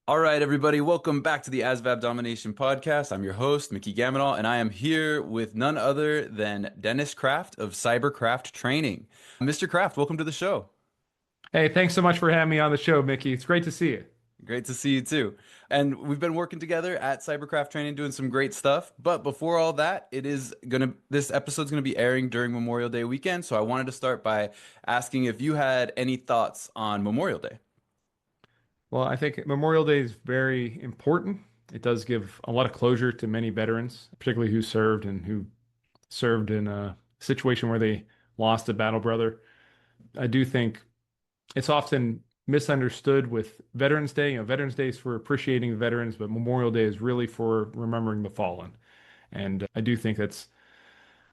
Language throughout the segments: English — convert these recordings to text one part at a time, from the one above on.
All right, everybody, welcome back to the ASVAB Domination Podcast. I'm your host, Mickey Gamonal, and I am here with none other than Dennis Kraft of Cyberkraft Training. Mr. Kraft, welcome to the show. Hey, thanks so much for having me on the show, Mickey. It's great to see you. Great to see you too. And we've been working together at Cyberkraft Training doing some great stuff. But before all that, this episode's gonna be airing during Memorial Day weekend. So I wanted to start by asking if you had any thoughts on Memorial Day. Well, I think Memorial Day is very important. It does give a lot of closure to many veterans, particularly who served in a situation where they lost a battle brother. I do think it's often misunderstood with Veterans Day. Veterans Day is for appreciating the veterans, but Memorial Day is really for remembering the fallen. And I do think that's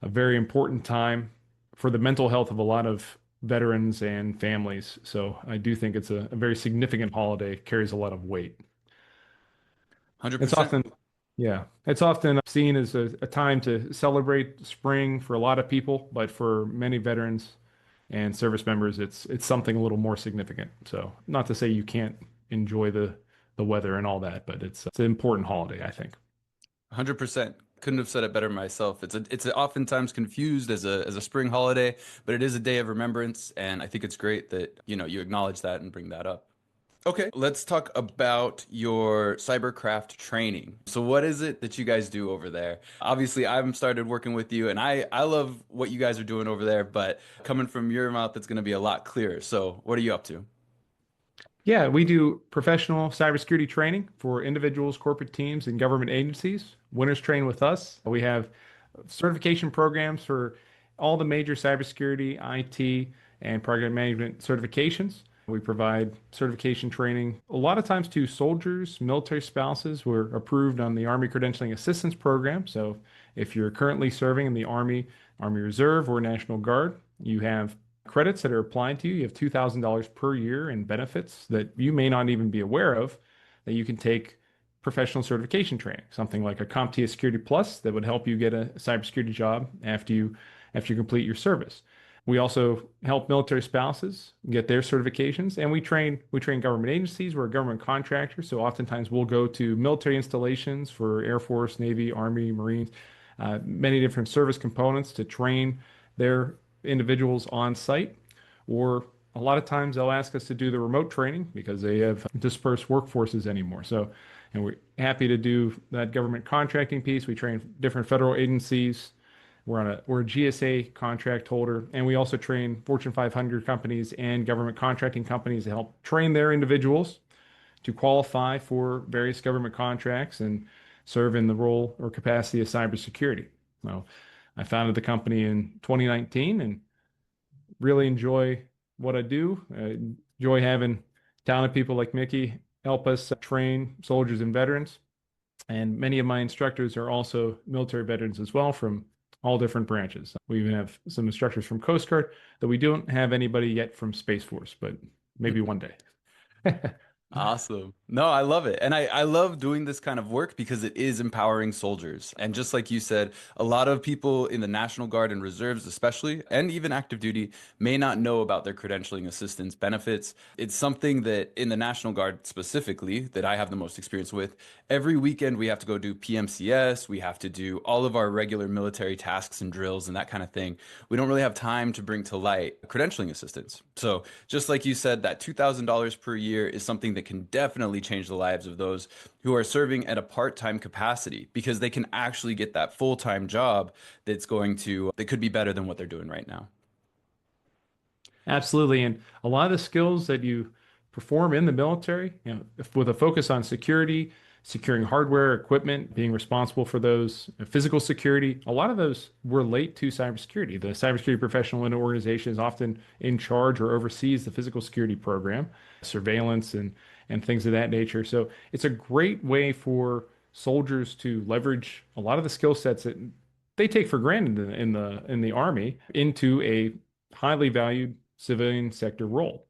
a very important time for the mental health of a lot of veterans and families. So I do think it's a very significant holiday, carries a lot of weight. It's 100%. often, yeah, it's often seen as a time to celebrate spring for a lot of people, but for many veterans and service members, it's something a little more significant. So not to say you can't enjoy the weather and all that, but it's an important holiday, I think. 100%. Couldn't have said it better myself. It's oftentimes confused as a spring holiday, but it is a day of remembrance, and I think it's great that, you acknowledge that and bring that up. Okay, let's talk about your cybercraft training. So what is it that you guys do over there? Obviously, I've started working with you and I love what you guys are doing over there, but coming from your mouth, it's going to be a lot clearer. So what are you up to? Yeah, we do professional cybersecurity training for individuals, corporate teams, and government agencies. Winners train with us. We have certification programs for all the major cybersecurity, IT, and program management certifications. We provide certification training a lot of times to soldiers, military spouses. We're approved on the Army Credentialing Assistance program. So if you're currently serving in the Army, Army Reserve, or National Guard, you have credits that are applied to you. You have $2,000 per year in benefits that you may not even be aware of that you can take professional certification training, something like a CompTIA Security Plus that would help you get a cybersecurity job after you complete your service. We also help military spouses get their certifications, and we train government agencies. We're a government contractor, so oftentimes we'll go to military installations for Air Force, Navy, Army, Marines, many different service components to train their individuals on site, or a lot of times they'll ask us to do the remote training because they have dispersed workforces anymore. So, and we're happy to do that government contracting piece. We train different federal agencies. We're a GSA contract holder, and we also train Fortune 500 companies and government contracting companies to help train their individuals to qualify for various government contracts and serve in the role or capacity of cybersecurity. So I founded the company in 2019 and really enjoy what I do. I enjoy having talented people like Mickey help us train soldiers and veterans. And many of my instructors are also military veterans as well from all different branches. We even have some instructors from Coast Guard, though we don't have anybody yet from Space Force, but maybe one day. Awesome. No, I love it. And I love doing this kind of work because it is empowering soldiers. And just like you said, a lot of people in the National Guard and reserves, especially, and even active duty, may not know about their credentialing assistance benefits. It's something that in the National Guard specifically, that I have the most experience with, every weekend we have to go do PMCS, we have to do all of our regular military tasks and drills and that kind of thing. We don't really have time to bring to light credentialing assistance. So just like you said, that $2,000 per year is something that can definitely change the lives of those who are serving at a part-time capacity because they can actually get that full-time job that could be better than what they're doing right now. Absolutely. And a lot of the skills that you perform in the military, with a focus on security, securing hardware, equipment, being responsible for those, physical security, a lot of those relate to cybersecurity. The cybersecurity professional in an organization is often in charge or oversees the physical security program, surveillance and things of that nature. So it's a great way for soldiers to leverage a lot of the skill sets that they take for granted in the Army into a highly valued civilian sector role.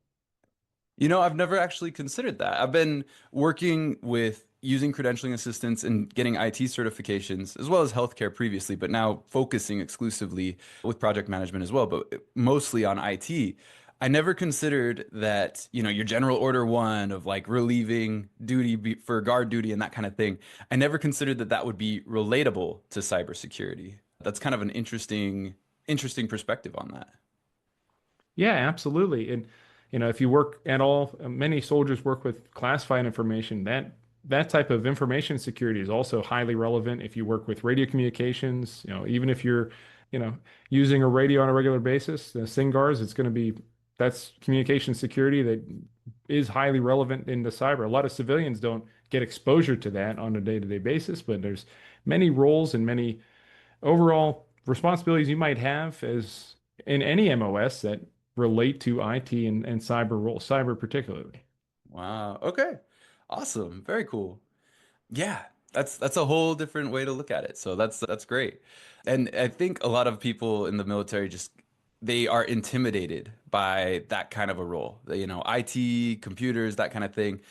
I've never actually considered that. I've been working with using credentialing assistance and getting IT certifications as well as healthcare previously, but now focusing exclusively with project management as well, but mostly on IT. I never considered that, your general order one of like relieving duty for guard duty and that kind of thing. I never considered that that would be relatable to cybersecurity. That's kind of an interesting perspective on that. Yeah, absolutely. And if you work at all, many soldiers work with classified information. That type of information security is also highly relevant if you work with radio communications. Even if you're, you know, using a radio on a regular basis, the SINGARs, it's going to be that's communication security that is highly relevant into cyber. A lot of civilians don't get exposure to that on a day-to-day basis, but there's many roles and many overall responsibilities you might have as in any MOS that relate to IT and cyber roles, cyber particularly. Wow. Okay. Awesome. Very cool. Yeah, that's a whole different way to look at it. So that's great. And I think a lot of people in the military just they are intimidated by that kind of a role. IT, computers, that kind of thing.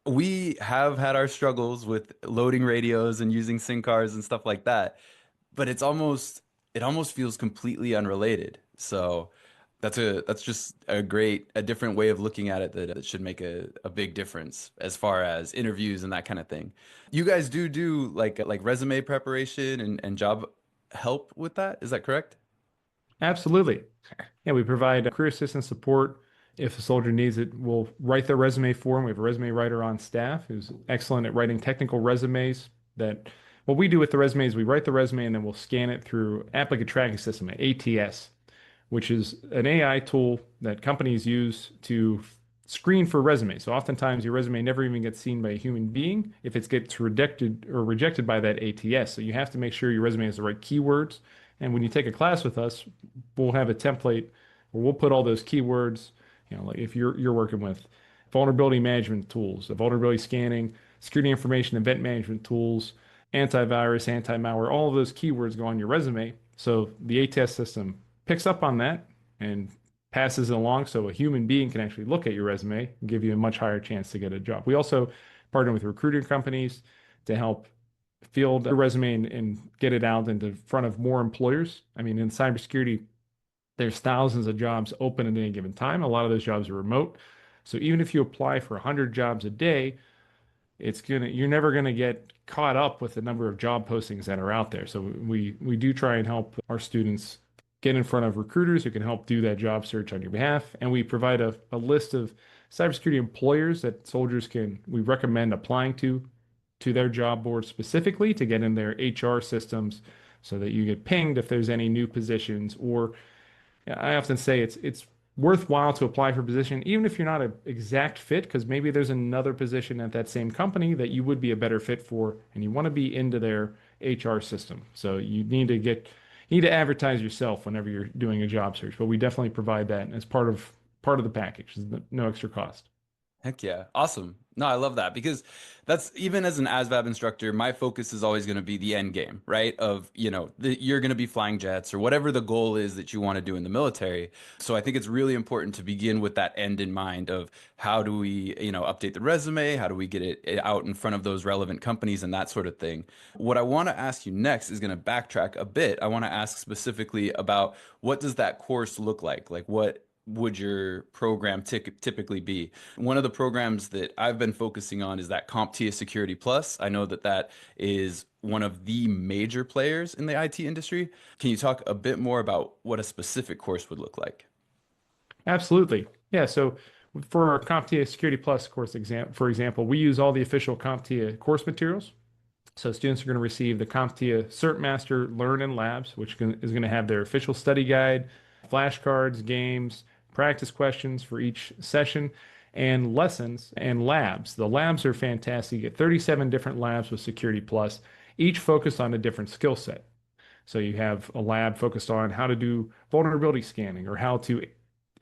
We have had our struggles with loading radios and using SIM cards and stuff like that, but it almost feels completely unrelated. So that's just a different way of looking at it that should make a big difference as far as interviews and that kind of thing. You guys do like resume preparation and job help with that, is that correct? Absolutely. Yeah, we provide career assistance support. If a soldier needs it, we'll write their resume for them. We have a resume writer on staff who's excellent at writing technical resumes. That what we do with the resume is we write the resume and then we'll scan it through applicant tracking system, ATS, which is an AI tool that companies use to screen for resumes. So oftentimes your resume never even gets seen by a human being if it gets rejected by that ATS. So you have to make sure your resume has the right keywords. And when you take a class with us, we'll have a template where we'll put all those keywords, like if you're working with vulnerability management tools, the vulnerability scanning, security information event management tools, antivirus, anti-malware, all of those keywords go on your resume. So the ATS system picks up on that and passes it along so a human being can actually look at your resume and give you a much higher chance to get a job. We also partner with recruiting companies to help field a resume and get it out into front of more employers. I mean, in cybersecurity, there's thousands of jobs open at any given time. A lot of those jobs are remote. So even if you apply for 100 jobs a day, you're never gonna get caught up with the number of job postings that are out there. So we do try and help our students get in front of recruiters who can help do that job search on your behalf. And we provide a list of cybersecurity employers that we recommend applying to their job board specifically to get in their HR systems so that you get pinged if there's any new positions. Or I often say it's worthwhile to apply for a position, even if you're not an exact fit, because maybe there's another position at that same company that you would be a better fit for, and you want to be into their HR system. So you need to advertise yourself whenever you're doing a job search. But we definitely provide that as part of the package. There's no extra cost. Heck yeah. Awesome. No, I love that because that's even as an ASVAB instructor, my focus is always going to be the end game, right? Of, you're going to be flying jets or whatever the goal is that you want to do in the military. So I think it's really important to begin with that end in mind of how do we, update the resume? How do we get it out in front of those relevant companies and that sort of thing? What I want to ask you next is going to backtrack a bit. I want to ask specifically about what does that course look like? Like what would your program typically be? One of the programs that I've been focusing on is that CompTIA Security Plus. I know that that is one of the major players in the IT industry. Can you talk a bit more about what a specific course would look like? Absolutely. Yeah. So for our CompTIA Security Plus course for example, we use all the official CompTIA course materials. So students are going to receive the CompTIA Cert Master Learn and Labs, which is going to have their official study guide, flashcards, games, practice questions for each session, and lessons and labs. The labs are fantastic. You get 37 different labs with Security Plus, each focused on a different skill set. So you have a lab focused on how to do vulnerability scanning or how to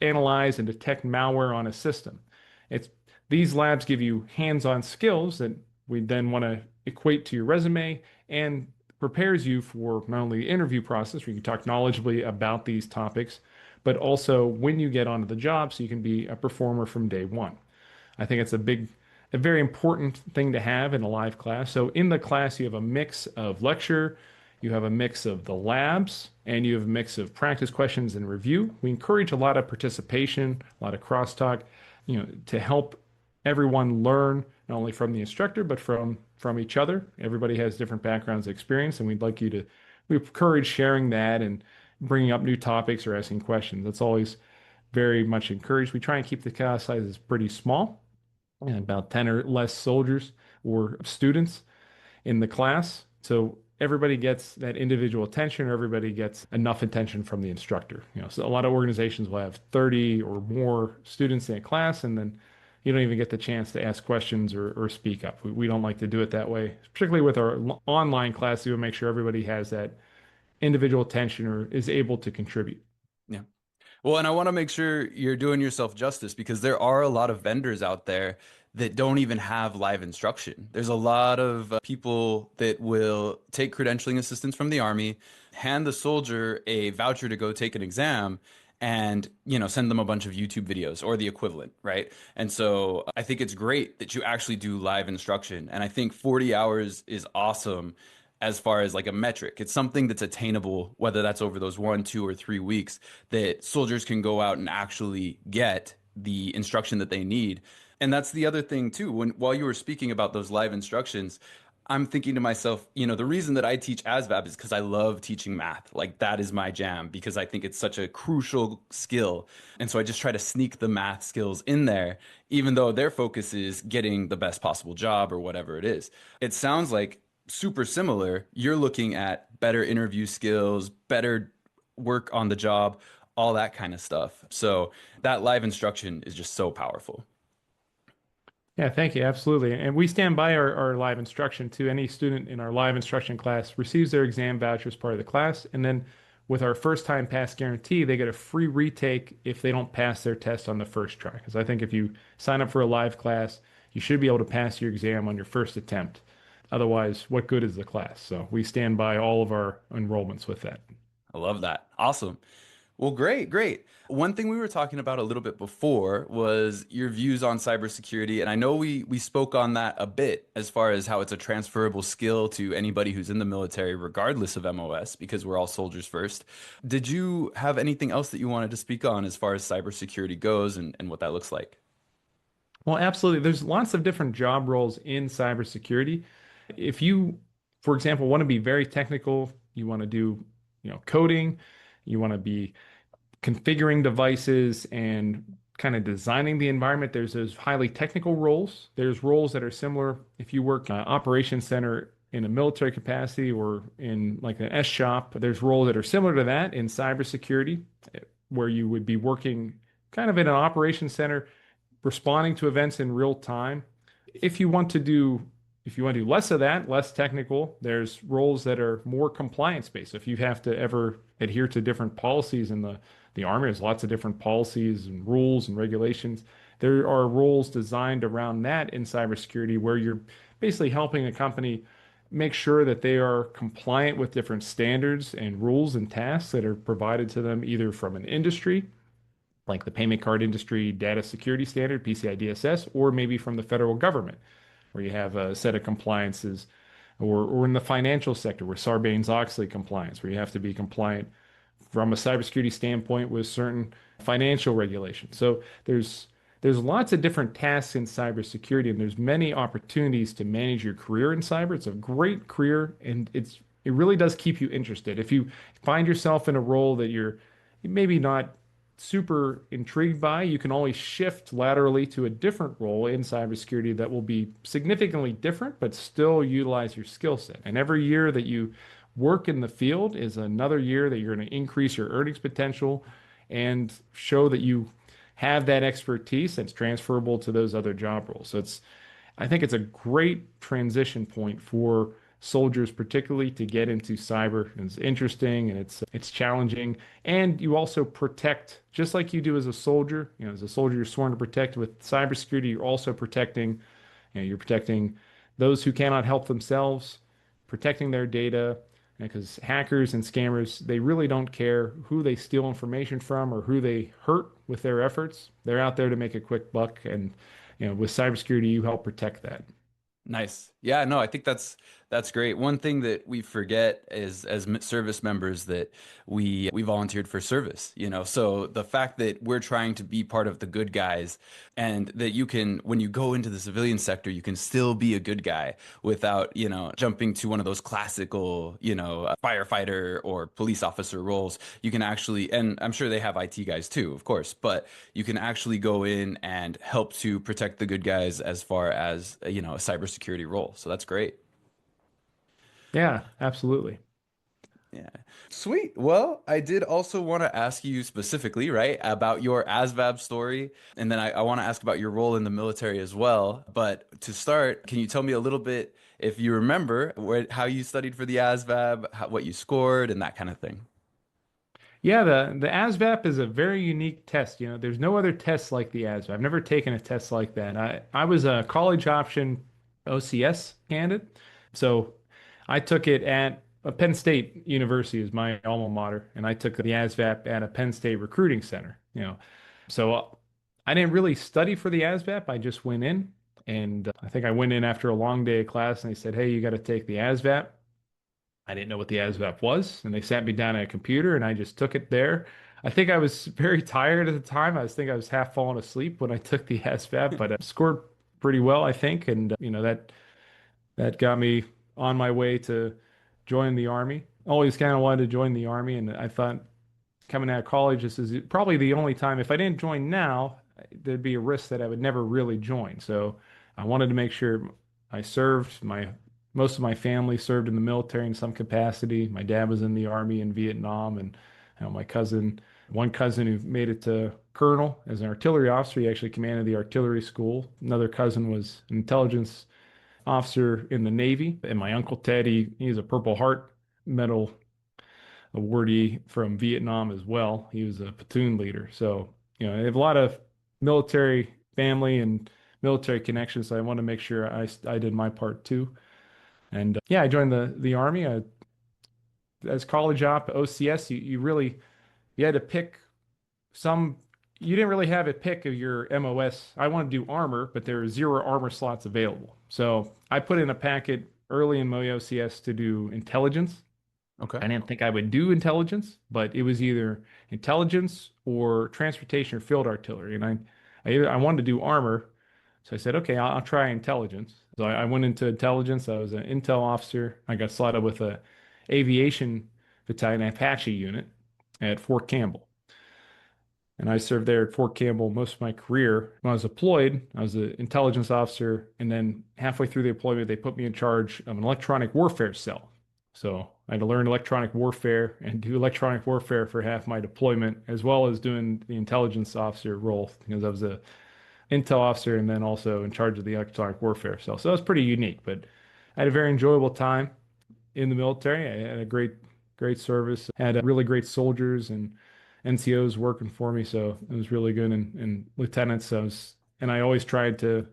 analyze and detect malware on a system. It's these labs give you hands-on skills that we then want to equate to your resume and prepares you for not only the interview process where you can talk knowledgeably about these topics, but also when you get onto the job so you can be a performer from day one. I think it's a very important thing to have in a live class. So in the class, you have a mix of lecture, You have a mix of the labs and you have a mix of practice questions and review. We encourage a lot of participation, a lot of crosstalk, to help everyone learn not only from the instructor but from each other. Everybody has different backgrounds and experience, and we encourage sharing that and bringing up new topics or asking questions. That's always very much encouraged. We try and keep the class sizes pretty small, and about 10 or less soldiers or students in the class. So everybody gets that individual attention, or everybody gets enough attention from the instructor. So a lot of organizations will have 30 or more students in a class, and then you don't even get the chance to ask questions or speak up. We don't like to do it that way, particularly with our online class. We will make sure everybody has that individual attention or is able to contribute. Yeah. Well, and I want to make sure you're doing yourself justice because there are a lot of vendors out there that don't even have live instruction. There's a lot of people that will take credentialing assistance from the Army, hand the soldier a voucher to go take an exam, and send them a bunch of YouTube videos or the equivalent, right? And so I think it's great that you actually do live instruction, and I think 40 hours is awesome as far as like a metric. It's something that's attainable, whether that's over those 1, 2, or 3 weeks, that soldiers can go out and actually get the instruction that they need. And that's the other thing too. While you were speaking about those live instructions, I'm thinking to myself, the reason that I teach ASVAB is because I love teaching math. Like that is my jam because I think it's such a crucial skill. And so I just try to sneak the math skills in there, even though their focus is getting the best possible job or whatever it is. It sounds like super similar. You're looking at better interview skills, better work on the job, all that kind of stuff. So that live instruction is just so powerful. Yeah, thank you. Absolutely. And we stand by our live instruction too. Any student in our live instruction class receives their exam voucher as part of the class. And then with our first time pass guarantee, they get a free retake if they don't pass their test on the first try. Because I think if you sign up for a live class, you should be able to pass your exam on your first attempt. Otherwise, what good is the class? So we stand by all of our enrollments with that. I love that. Awesome. Well, great, great. One thing we were talking about a little bit before was your views on cybersecurity, and I know we spoke on that a bit as far as how it's a transferable skill to anybody who's in the military, regardless of MOS, because we're all soldiers first. Did you have anything else that you wanted to speak on as far as cybersecurity goes and what that looks like? Well, absolutely. There's lots of different job roles in cybersecurity. If you, for example, want to be very technical, you want to do, coding, you want to be configuring devices and kind of designing the environment. There's those highly technical roles. There's roles that are similar if you work operations center in a military capacity or in like an S shop. There's roles that are similar to that in cybersecurity, where you would be working kind of in an operations center, responding to events in real time. If you want to do if you want to do less of that, less technical, there's roles that are more compliance based. So if you have to ever adhere to different policies in the Army, there's lots of different policies and rules and regulations. There are roles designed around that in cybersecurity where you're basically helping a company make sure that they are compliant with different standards and rules and tasks that are provided to them either from an industry, like the payment card industry data security standard, PCI DSS, or maybe from the federal government where you have a set of compliances, or in the financial sector where Sarbanes-Oxley compliance, where you have to be compliant from a cybersecurity standpoint with certain financial regulations. So there's lots of different tasks in cybersecurity, and there's many opportunities to manage your career in cyber. It's a great career, and it really does keep you interested. If you find yourself in a role that you're maybe not super intrigued by, you can always shift laterally to a different role in cybersecurity that will be significantly different, but still utilize your skill set. And every year that you work in the field is another year that you're going to increase your earnings potential and show that you have that expertise that's transferable to those other job roles. So I think it's a great transition point for soldiers, particularly to get into cyber. It's interesting and it's challenging. And you also protect, just like you do as a soldier. As a soldier, you're sworn to protect. With cybersecurity, you're also protecting, you're protecting those who cannot help themselves, protecting their data. Because hackers and scammers, they really don't care who they steal information from or who they hurt with their efforts. They're out there to make a quick buck. And with cybersecurity, you help protect that. Nice. Yeah, no, I think That's great. One thing that we forget is as service members that we volunteered for service, you know. So the fact that we're trying to be part of the good guys and that you can when you go into the civilian sector, you can still be a good guy without, you know, jumping to one of those classical, you know, firefighter or police officer roles. You can actually, and I'm sure they have IT guys too, of course, but you can actually go in and help to protect the good guys as far as, you know, a cybersecurity role. So that's great. Yeah, absolutely. Yeah. Sweet. Well, I did also want to ask you specifically, right, about your ASVAB story. And then I want to ask about your role in the military as well. But to start, can you tell me a little bit, if you remember, how you studied for the ASVAB, what you scored, and that kind of thing? Yeah, the ASVAB is a very unique test. You know, there's no other tests like the ASVAB. I've never taken a test like that. I was a college option OCS candidate, so I took it at a Penn State University is my alma mater, and I took the ASVAB at a Penn State recruiting center. You know, so I didn't really study for the ASVAB. I just went in, and I think I went in after a long day of class, and they said, "Hey, you got to take the ASVAB." I didn't know what the ASVAB was, and they sat me down at a computer, and I just took it there. I think I was very tired at the time. I was half falling asleep when I took the ASVAB, but I scored pretty well, I think, and you know that got me on my way to join the Army. Always kind of wanted to join the Army, and I thought coming out of college, this is probably the only time. If I didn't join now, there'd be a risk that I would never really join. So I wanted to make sure I served. Most of my family served in the military in some capacity. My dad was in the Army in Vietnam, and you know, one cousin who made it to colonel as an artillery officer. He actually commanded the artillery school. Another cousin was an intelligence officer in the Navy, and my uncle Ted, he's a Purple Heart Medal awardee from Vietnam as well. He was a platoon leader. So, you know, I have a lot of military family and military connections. So I want to make sure I did my part too. And yeah, I joined the Army as college op OCS. You had to pick some. You didn't really have a pick of your MOS. I wanted to do armor, but there were zero armor slots available. So I put in a packet early in my OCS to do intelligence. Okay. I didn't think I would do intelligence, but it was either intelligence or transportation or field artillery. And I wanted to do armor. So I said, okay, I'll try intelligence. So I went into intelligence. I was an intel officer. I got slotted with a aviation battalion Apache unit at Fort Campbell. And I served there at Fort Campbell most of my career. When I was deployed, I was an intelligence officer. And then halfway through the deployment, they put me in charge of an electronic warfare cell. So I had to learn electronic warfare and do electronic warfare for half my deployment, as well as doing the intelligence officer role because I was a intel officer and then also in charge of the electronic warfare cell. So that was pretty unique, but I had a very enjoyable time in the military. I had a great service. I had really great soldiers and NCOs working for me, so it was really good. And lieutenants, and I always tried to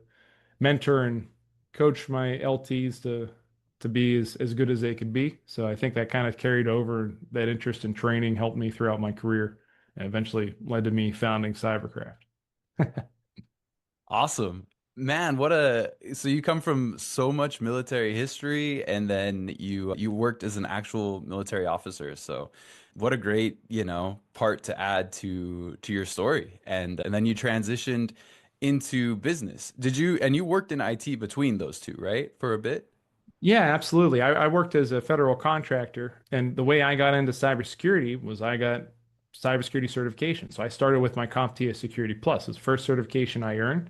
mentor and coach my LTs to be as good as they could be. So I think that kind of carried over. That interest in training helped me throughout my career and eventually led to me founding Cyberkraft. Awesome. Man, so you come from so much military history and then you worked as an actual military officer. So what a great, you know, part to add to your story. And then you transitioned into business. And you worked in IT between those two, right? For a bit? Yeah, absolutely. I worked as a federal contractor, and the way I got into cybersecurity was I got cybersecurity certification. So I started with my CompTIA Security Plus. It was the first certification I earned.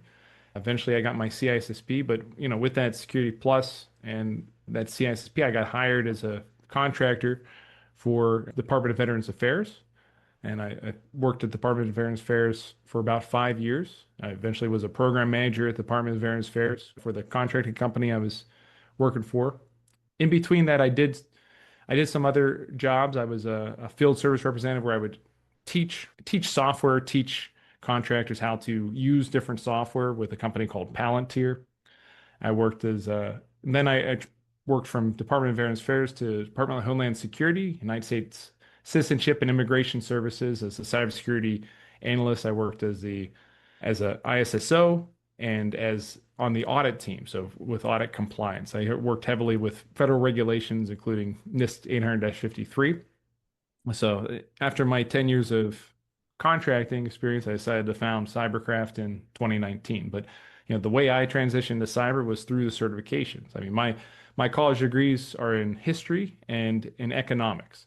Eventually, I got my CISSP, but you know, with that Security Plus and that CISSP, I got hired as a contractor for Department of Veterans Affairs, and I worked at the Department of Veterans Affairs for about 5 years. I eventually was a program manager at the Department of Veterans Affairs for the contracting company I was working for. In between that, I did some other jobs. I was a field service representative where I would teach software, teach contractors how to use different software with a company called Palantir. I worked I worked from Department of Veterans Affairs to Department of Homeland Security, United States Citizenship and Immigration Services as a cybersecurity analyst. I worked as a ISSO and as on the audit team, so with audit compliance. I worked heavily with federal regulations, including NIST 800-53. So after my 10 years of contracting experience, I decided to found Cyberkraft in 2019. But the way I transitioned to cyber was through the certifications. I mean, my college degrees are in history and in economics.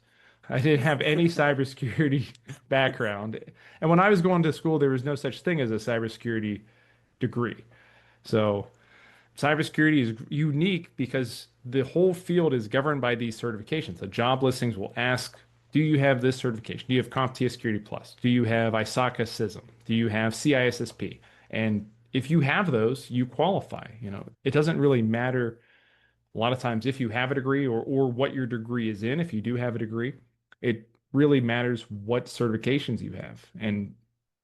I didn't have any cybersecurity background. And when I was going to school, there was no such thing as a cybersecurity degree. So cybersecurity is unique because the whole field is governed by these certifications. The job listings will ask, do you have this certification? Do you have CompTIA Security Plus? Do you have ISACA CISM? Do you have CISSP? And if you have those, you qualify. It doesn't really matter a lot of times if you have a degree or what your degree is in. If you do have a degree, it really matters what certifications you have. And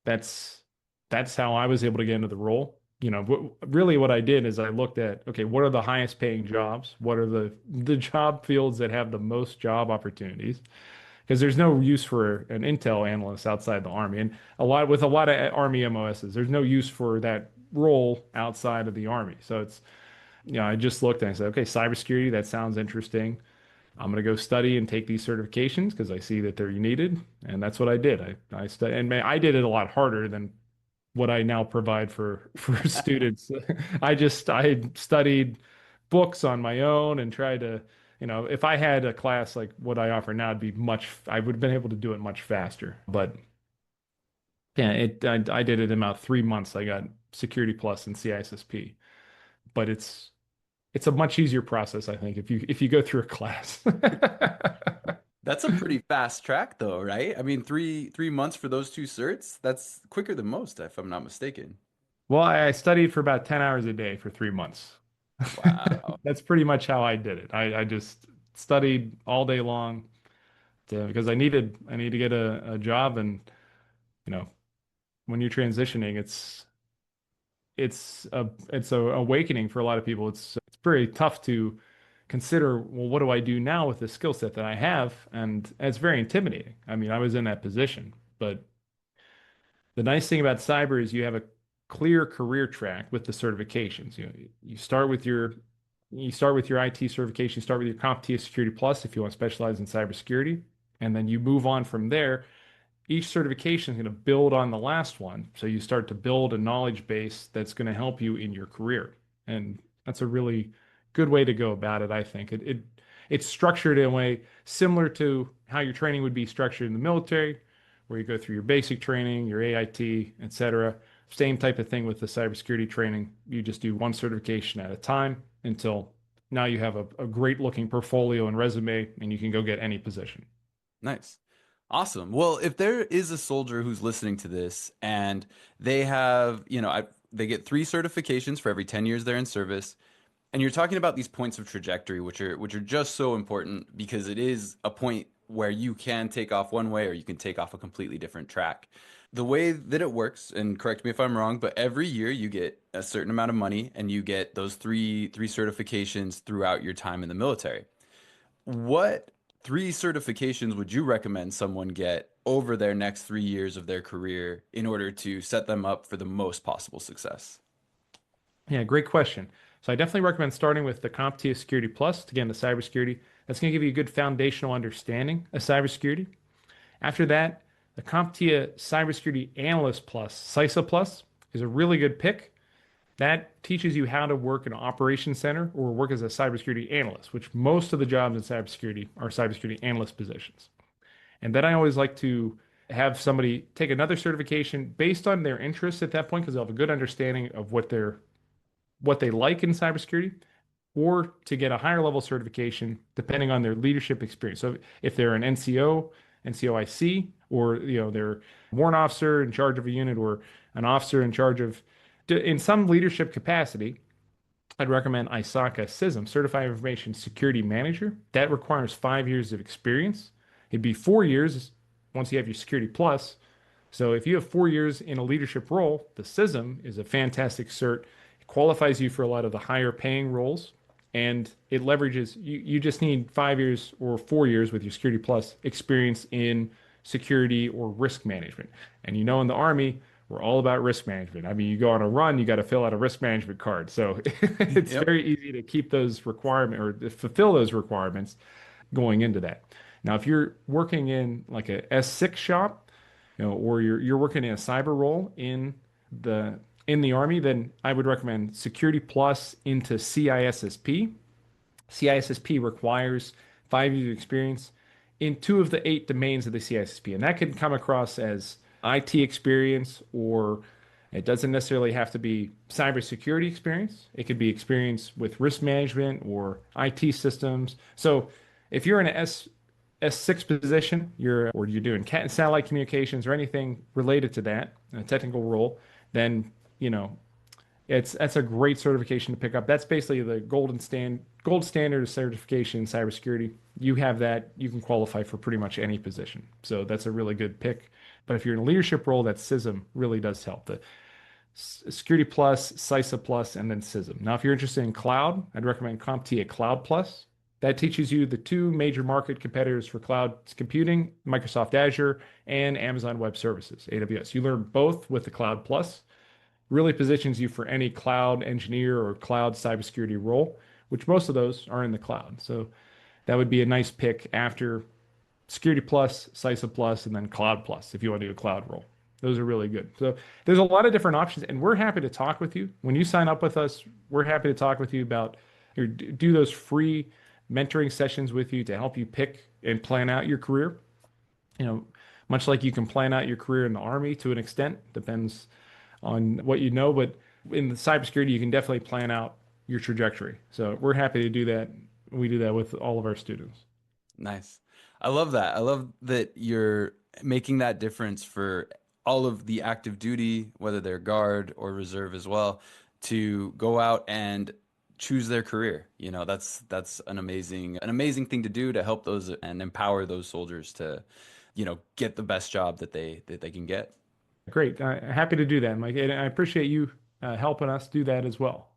that's that's how I was able to get into the role. Really what I did is I looked at, okay, what are the highest paying jobs? What are the job fields that have the most job opportunities? Because there's no use for an Intel analyst outside the Army. And with a lot of Army MOSs, there's no use for that role outside of the Army. So I just looked and I said, okay, cybersecurity, that sounds interesting. I'm going to go study and take these certifications because I see that they're needed. And that's what I did. I studied, and I did it a lot harder than what I now provide for students. I studied books on my own and tried to, if I had a class like what I offer now, I would have been able to do it much faster. But yeah, I did it in about 3 months. I got Security Plus and CISSP, but it's a much easier process, I think, if you go through a class. That's a pretty fast track though, right? I mean, three months for those two certs, that's quicker than most, if I'm not mistaken. Well, I studied for about 10 hours a day for 3 months. Wow. That's pretty much how I did it. I just studied all day long because I need to get a job. And you know when you're transitioning, it's a awakening for a lot of people. It's very tough to consider, well, what do I do now with the skill set that I have? And it's very intimidating. I mean, I was in that position, but the nice thing about cyber is you have a clear career track with the certifications. You start with your IT certification, you start with your CompTIA Security Plus if you want to specialize in cybersecurity, and then you move on from there. Each certification is going to build on the last one. So you start to build a knowledge base that's going to help you in your career. And that's a really good way to go about it, I think. It's structured in a way similar to how your training would be structured in the military, where you go through your basic training, your AIT, etc. Same type of thing with the cybersecurity training. You just do one certification at a time until now you have a great looking portfolio and resume, and you can go get any position. Nice. Awesome. Well, if there is a soldier who's listening to this and they have, they get three certifications for every 10 years they're in service, and you're talking about these points of trajectory, which are just so important because it is a point where you can take off one way or you can take off a completely different track. The way that it works, and correct me if I'm wrong, but every year you get a certain amount of money and you get those three certifications throughout your time in the military. What three certifications would you recommend someone get over their next 3 years of their career in order to set them up for the most possible success? Yeah, great question. So I definitely recommend starting with the CompTIA Security Plus to get into cybersecurity. That's going to give you a good foundational understanding of cybersecurity. After that, the CompTIA Cybersecurity Analyst Plus, CISA Plus, is a really good pick. That teaches you how to work in an operations center or work as a cybersecurity analyst, which most of the jobs in cybersecurity are cybersecurity analyst positions. And then I always like to have somebody take another certification based on their interests at that point because they'll have a good understanding of what they like in cybersecurity, or to get a higher level certification depending on their leadership experience. So if they're an NCO, NCOIC, or they're a warrant officer in charge of a unit or an officer in charge of in some leadership capacity, I'd recommend ISACA CISM, Certified Information Security Manager. That requires 5 years of experience. It'd be 4 years once you have your Security Plus. So if you have 4 years in a leadership role, the CISM is a fantastic cert. It qualifies you for a lot of the higher paying roles, and it leverages, you just need 5 years or 4 years with your Security Plus experience in security or risk management. And in the Army, we're all about risk management. I mean, you go on a run, you got to fill out a risk management card. So it's Yep. very easy to keep those requirements or to fulfill those requirements going into that. Now, if you're working in like a S6 shop, or you're working in a cyber role the the Army, then I would recommend Security Plus into CISSP. CISSP requires 5 years experience in two of the 8 domains of the CISSP, and that can come across as IT experience, or it doesn't necessarily have to be cybersecurity experience. It could be experience with risk management or IT systems. So if you're in an S6 position, you're doing cat and satellite communications or anything related to that, a technical role, then that's a great certification to pick up. That's basically the gold standard of certification in cybersecurity. You have that, you can qualify for pretty much any position. So that's a really good pick. But if you're in a leadership role, that CISM really does help. The Security Plus, CISA Plus, and then CISM. Now, if you're interested in cloud, I'd recommend CompTIA Cloud Plus. That teaches you the two major market competitors for cloud computing, Microsoft Azure and Amazon Web Services, AWS. You learn both with the Cloud Plus. Really positions you for any cloud engineer or cloud cybersecurity role, which most of those are in the cloud. So that would be a nice pick after Security Plus, CISA Plus, and then Cloud Plus if you want to do a cloud role. Those are really good. So there's a lot of different options, and we're happy to talk with you. When you sign up with us, we're happy to talk with you about or do those free mentoring sessions with you to help you pick and plan out your career. You know, much like you can plan out your career in the Army to an extent, depends on what you know, but in the cybersecurity, you can definitely plan out your trajectory. So we're happy to do that. We do that with all of our students. Nice. I love that. I love that you're making that difference for all of the active duty, whether they're guard or reserve as well, to go out and choose their career. That's an amazing thing to do to help those and empower those soldiers to, get the best job that they can get. Great. Happy to do that, Mike. And I appreciate you helping us do that as well.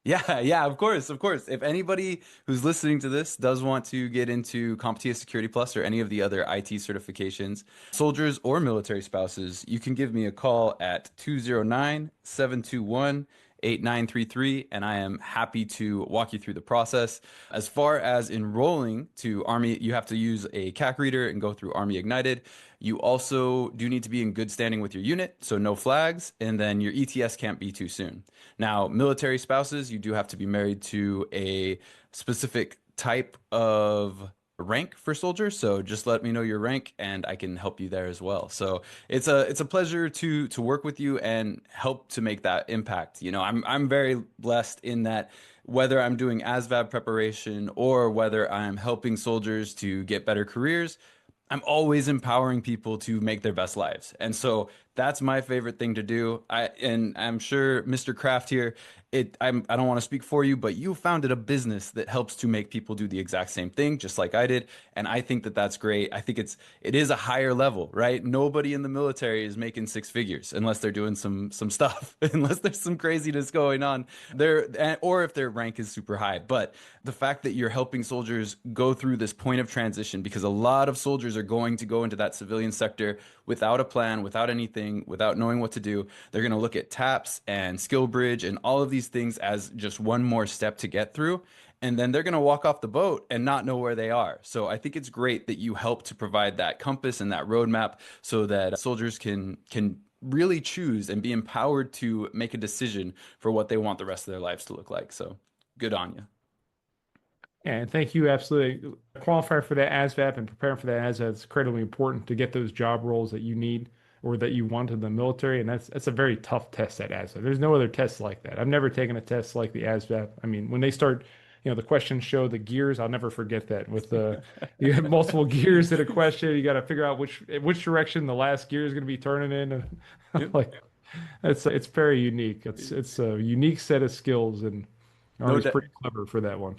Yeah, yeah, of course, of course. If anybody who's listening to this does want to get into CompTIA Security Plus or any of the other IT certifications, soldiers or military spouses, you can give me a call at 209-721-8933, and I am happy to walk you through the process. As far as enrolling to Army, you have to use a CAC reader and go through Army Ignited. You also do need to be in good standing with your unit, so no flags, and then your ETS can't be too soon. Now, military spouses, you do have to be married to a specific type of rank for soldiers, so just let me know your rank and I can help you there as well. So it's a pleasure to work with you and help to make that impact. I'm very blessed in that whether I'm doing ASVAB preparation or whether I'm helping soldiers to get better careers, I'm always empowering people to make their best lives. And so that's my favorite thing to do. And I'm sure Mr. Kraft here, I don't want to speak for you, but you founded a business that helps to make people do the exact same thing, just like I did. And I think that that's great. I think it is a higher level, right? Nobody in the military is making six figures unless they're doing some stuff, unless there's some craziness going on there, or if their rank is super high. But the fact that you're helping soldiers go through this point of transition, because a lot of soldiers are going to go into that civilian sector without a plan, without anything, without knowing what to do. They're going to look at TAPS and Skill Bridge and all of these things as just one more step to get through. And then they're going to walk off the boat and not know where they are. So I think it's great that you help to provide that compass and that roadmap so that soldiers can really choose and be empowered to make a decision for what they want the rest of their lives to look like. So good on you. And thank you. Absolutely. Qualify for that ASVAB and prepare for that ASVAB. It's incredibly important to get those job roles that you need or that you want in the military. And that's a very tough test at ASVAB. There's no other test like that. I've never taken a test like the ASVAB. I mean, when they start, the questions show the gears. I'll never forget that with you have multiple gears in a question. You got to figure out which direction the last gear is going to be turning in. And Yep. like, it's very unique. It's a unique set of skills, and No Army's doubt. pretty clever for that one.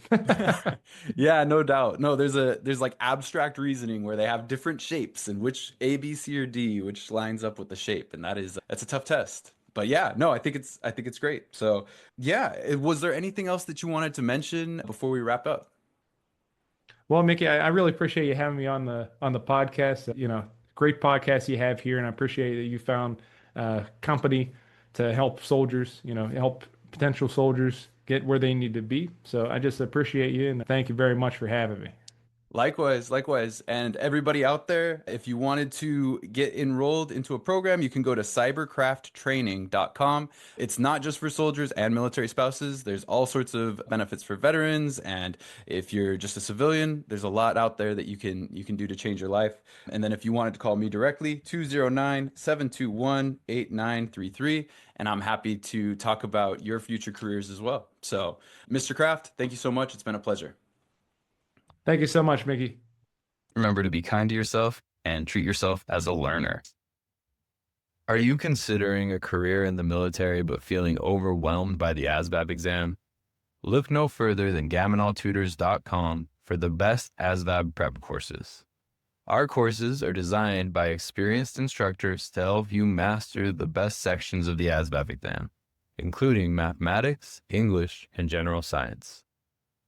Yeah, no doubt. No, there's like abstract reasoning where they have different shapes and which A, B, C, or D, which lines up with the shape, and that's a tough test. But yeah, no, I think it's great. So yeah, was there anything else that you wanted to mention before we wrap up? Well, Mickey, I really appreciate you having me on the podcast. Great podcast you have here, and I appreciate that you found company to help soldiers, help potential soldiers get where they need to be. So I just appreciate you and thank you very much for having me. Likewise, likewise. And everybody out there, if you wanted to get enrolled into a program, you can go to cyberkrafttraining.com. It's not just for soldiers and military spouses. There's all sorts of benefits for veterans. And if you're just a civilian, there's a lot out there that you can do to change your life. And then if you wanted to call me directly, 209-721-8933. And I'm happy to talk about your future careers as well. So, Mr. Kraft, thank you so much. It's been a pleasure. Thank you so much, Mickey. Remember to be kind to yourself and treat yourself as a learner. Are you considering a career in the military but feeling overwhelmed by the ASVAB exam? Look no further than GamonalTutors.com for the best ASVAB prep courses. Our courses are designed by experienced instructors to help you master the best sections of the ASVAB exam, including mathematics, English, and general science.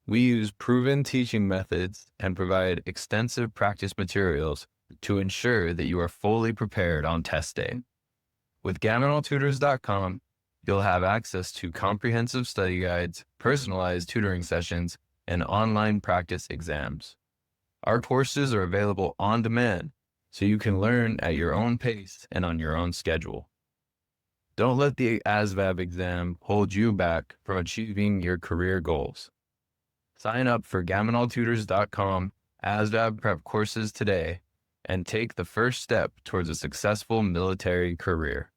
We use proven teaching methods and provide extensive practice materials to ensure that you are fully prepared on test day. With GamonalTutors.com, you'll have access to comprehensive study guides, personalized tutoring sessions, and online practice exams. Our courses are available on demand, so you can learn at your own pace and on your own schedule. Don't let the ASVAB exam hold you back from achieving your career goals. Sign up for GamonalTutors.com ASVAB prep courses today and take the first step towards a successful military career.